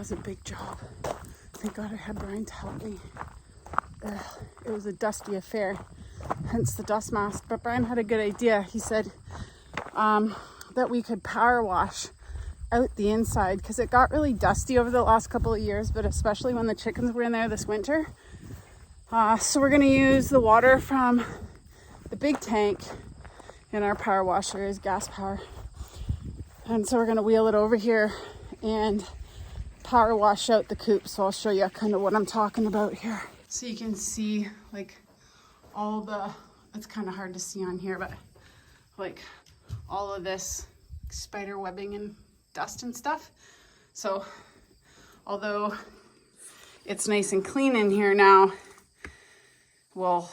was a big job. Thank God I had Brian to help me. It was a dusty affair, hence the dust mask. But Brian had a good idea. He said that we could power wash out the inside because it got really dusty over the last couple of years, but especially when the chickens were in there this winter. So we're going to use the water from the big tank in our power washer is gas power. And so we're going to wheel it over here and power wash out the coop. So I'll show you kind of what I'm talking about here. So you can see like all the, it's kind of hard to see on here, but like all of this spider webbing and dust and stuff. So although it's nice and clean in here now, we'll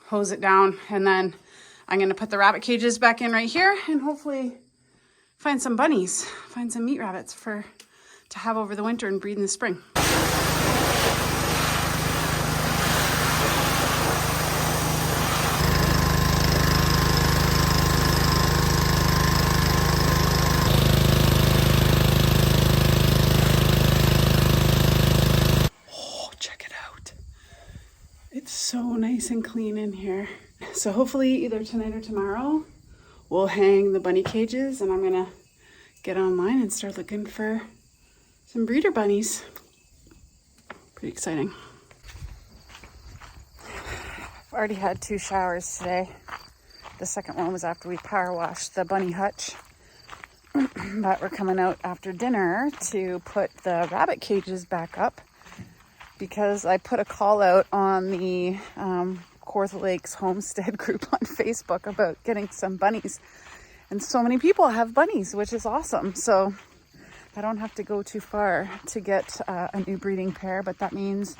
hose it down, and then I'm going to put the rabbit cages back in right here and hopefully find some bunnies, find some meat rabbits to have over the winter and breed in the spring. So nice and clean in here. So hopefully either tonight or tomorrow we'll hang the bunny cages, and I'm gonna get online and start looking for some breeder bunnies. Pretty exciting. I've already had 2 showers today. The second one was after we power washed the bunny hutch. But we're coming out after dinner to put the rabbit cages back up, because I put a call out on the Kawartha Lakes Homestead group on Facebook about getting some bunnies. And so many people have bunnies, which is awesome. So I don't have to go too far to get a new breeding pair, but that means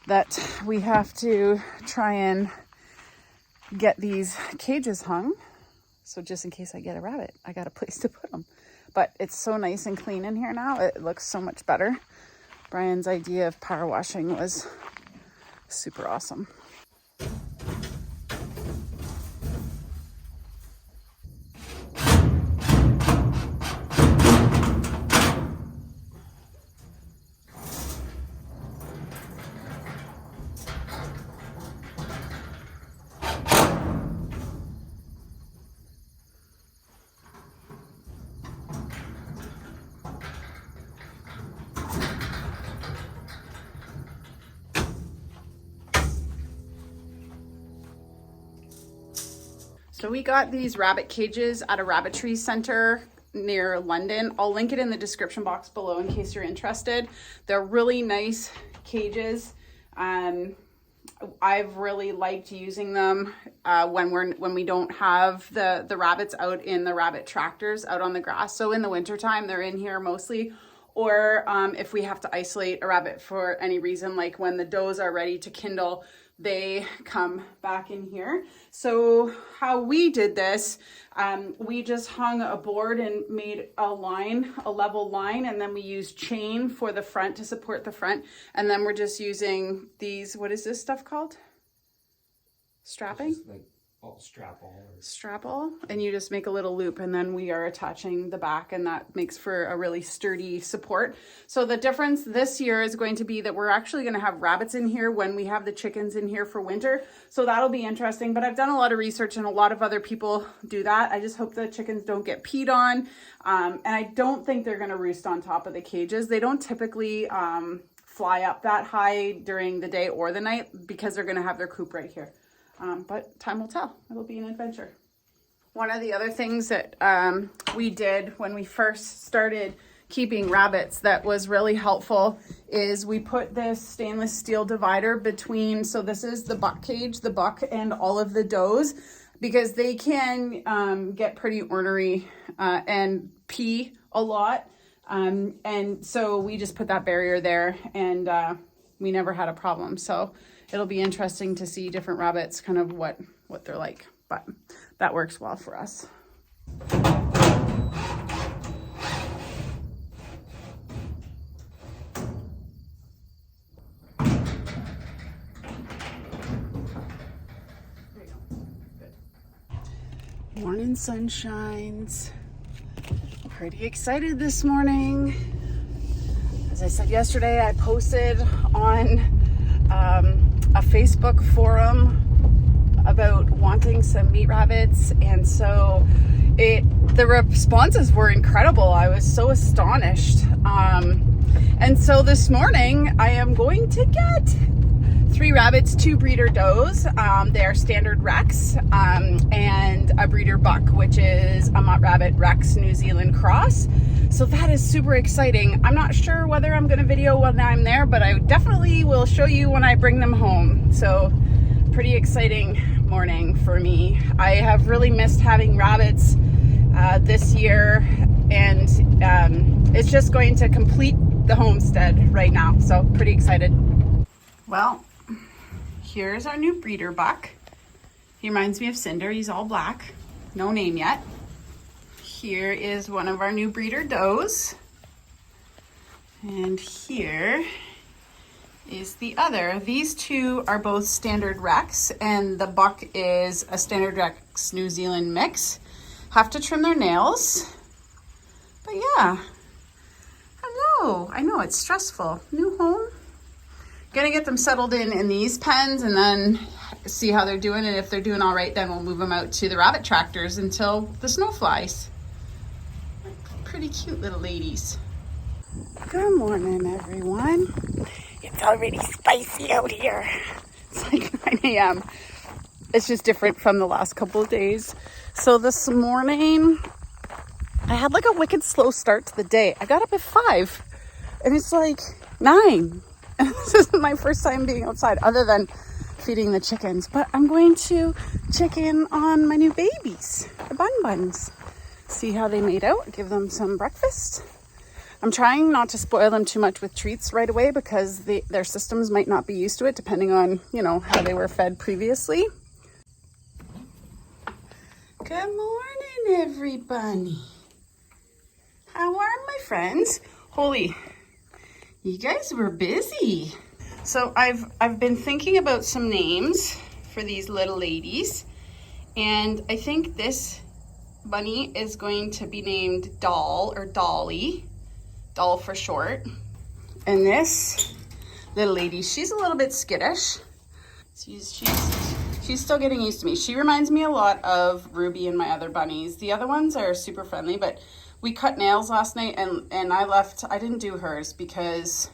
that we have to try and get these cages hung. So just in case I get a rabbit, I got a place to put them. But it's so nice and clean in here now. It looks so much better. Brian's idea of power washing was super awesome. So we got these rabbit cages at a rabbitry center near London. I'll link it in the description box below in case you're interested. They're really nice cages. I've really liked using them when we don't have the rabbits out in the rabbit tractors out on the grass. So in the wintertime, they're in here mostly. Or if we have to isolate a rabbit for any reason, like when the does are ready to kindle, they come back in here. So how we did this, we just hung a board and made a level line, and then we used chain for the front to support the front. And then we're just using these, what is this stuff called? Strapping? Strapple, and you just make a little loop, and then we are attaching the back, and that makes for a really sturdy support. So the difference this year is going to be that we're actually going to have rabbits in here when we have the chickens in here for winter. So that'll be interesting, but I've done a lot of research and a lot of other people do that. I just hope the chickens don't get peed on, and I don't think they're going to roost on top of the cages. They don't typically fly up that high during the day or the night because they're going to have their coop right here. But time will tell. It'll be an adventure. One of the other things that we did when we first started keeping rabbits that was really helpful is we put this stainless steel divider between, so this is the buck cage, the buck and all of the does, because they can get pretty ornery and pee a lot. And so we just put that barrier there, and we never had a problem. So it'll be interesting to see different rabbits, kind of what they're like, but that works well for us. Morning sunshines. Pretty excited this morning. As I said yesterday, I posted on a Facebook forum about wanting some meat rabbits, and so the responses were incredible. I was so astonished. And so this morning I am going to get 3 rabbits, 2 breeder does. They are standard Rex, and a breeder buck, which is a mutt rabbit Rex New Zealand cross. So that is super exciting. I'm not sure whether I'm going to video when I'm there, but I definitely will show you when I bring them home. So pretty exciting morning for me. I have really missed having rabbits this year, and it's just going to complete the homestead right now. So pretty excited. Well, here's our new breeder buck. He reminds me of Cinder. He's all black, no name yet. Here is one of our new breeder does. And here is the other. These 2 are both standard Rex, and the buck is a standard Rex New Zealand mix. Have to trim their nails. But yeah. Hello. I know it's stressful. New home. Gonna get them settled in these pens and then see how they're doing, and if they're doing all right, then we'll move them out to the rabbit tractors until the snow flies. Pretty cute little ladies. Good morning, everyone. It's already spicy out here. It's like 9 a.m. It's just different from the last couple of days. So this morning, I had like a wicked slow start to the day. I got up at 5 and it's like 9. And this isn't my first time being outside other than feeding the chickens. But I'm going to check in on my new babies, the bun buns. See how they made out, give them some breakfast. I'm trying not to spoil them too much with treats right away because their systems might not be used to it depending on, how they were fed previously. Good morning, everybody. How are my friends? Holy, you guys were busy. So I've been thinking about some names for these little ladies, and I think this bunny is going to be named Doll or Dolly, Doll for short. And this little lady, she's a little bit skittish. She's still getting used to me. She reminds me a lot of Ruby and my other bunnies. The other ones are super friendly, but we cut nails last night and I didn't do hers because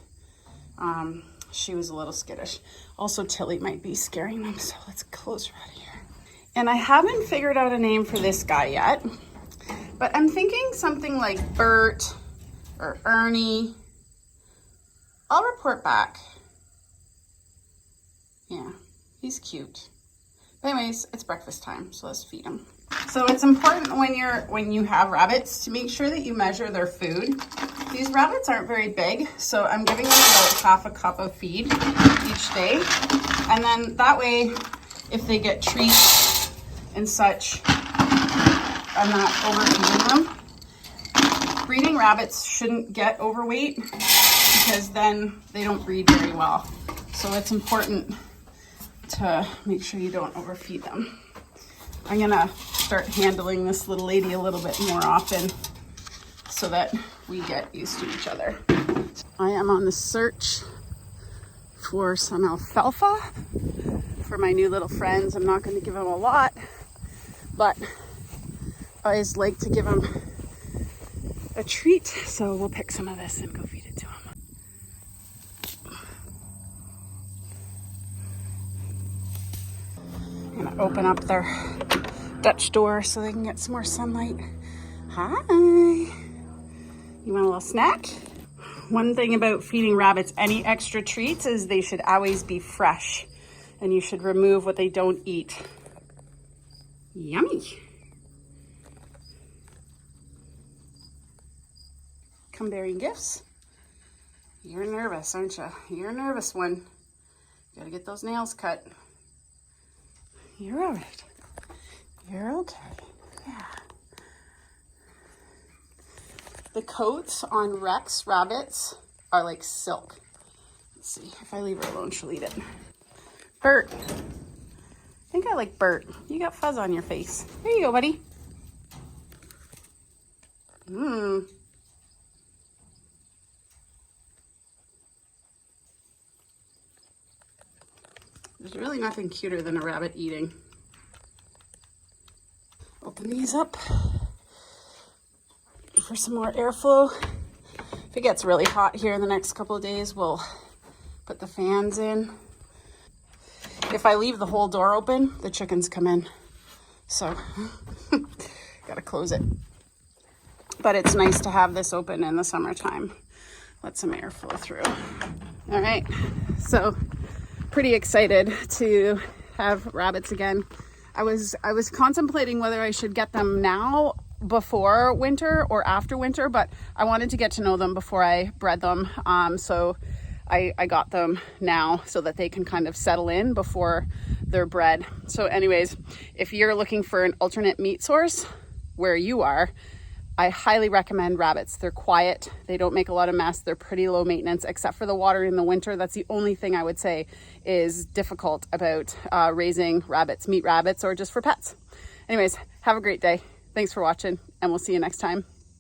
she was a little skittish. Also, Tilly might be scaring them, so let's close her out of here. And I haven't figured out a name for this guy yet, but I'm thinking something like Bert or Ernie. I'll report back. Yeah, he's cute. But anyways, it's breakfast time, so let's feed him. So it's important when you have rabbits to make sure that you measure their food. These rabbits aren't very big, so I'm giving them about half a cup of feed each day. And then that way, if they get treats and such, I'm not overfeeding them. Breeding rabbits shouldn't get overweight because then they don't breed very well. So it's important to make sure you don't overfeed them. I'm gonna start handling this little lady a little bit more often so that we get used to each other. I am on the search for some alfalfa for my new little friends. I'm not going to give them a lot, but I always like to give them a treat, so we'll pick some of this and go feed it to them. I'm gonna open up their Dutch door so they can get some more sunlight. Hi. You want a little snack? One thing about feeding rabbits any extra treats is they should always be fresh, and you should remove what they don't eat. Yummy. Come bearing gifts. You're nervous, aren't you? You're a nervous one. Gotta get those nails cut. You're all right. You're okay. Yeah. The coats on Rex rabbits are like silk. Let's see, if I leave her alone, she'll eat it. Bert. I think I like Bert. You got fuzz on your face. There you go, buddy. There's really nothing cuter than a rabbit eating. Open these up for some more airflow. If it gets really hot here in the next couple of days, we'll put the fans in. If I leave the whole door open, the chickens come in. So, gotta close it. But it's nice to have this open in the summertime. Let some air flow through. All right, so pretty excited to have rabbits again. I was contemplating whether I should get them now before winter or after winter, but I wanted to get to know them before I bred them. So I got them now so that they can kind of settle in before they're bred. So anyways, if you're looking for an alternate meat source where you are, I highly recommend rabbits. They're quiet. They don't make a lot of mess. They're pretty low maintenance, except for the water in the winter. That's the only thing I would say is difficult about raising rabbits, meat rabbits, or just for pets. Anyways, have a great day. Thanks for watching, and we'll see you next time.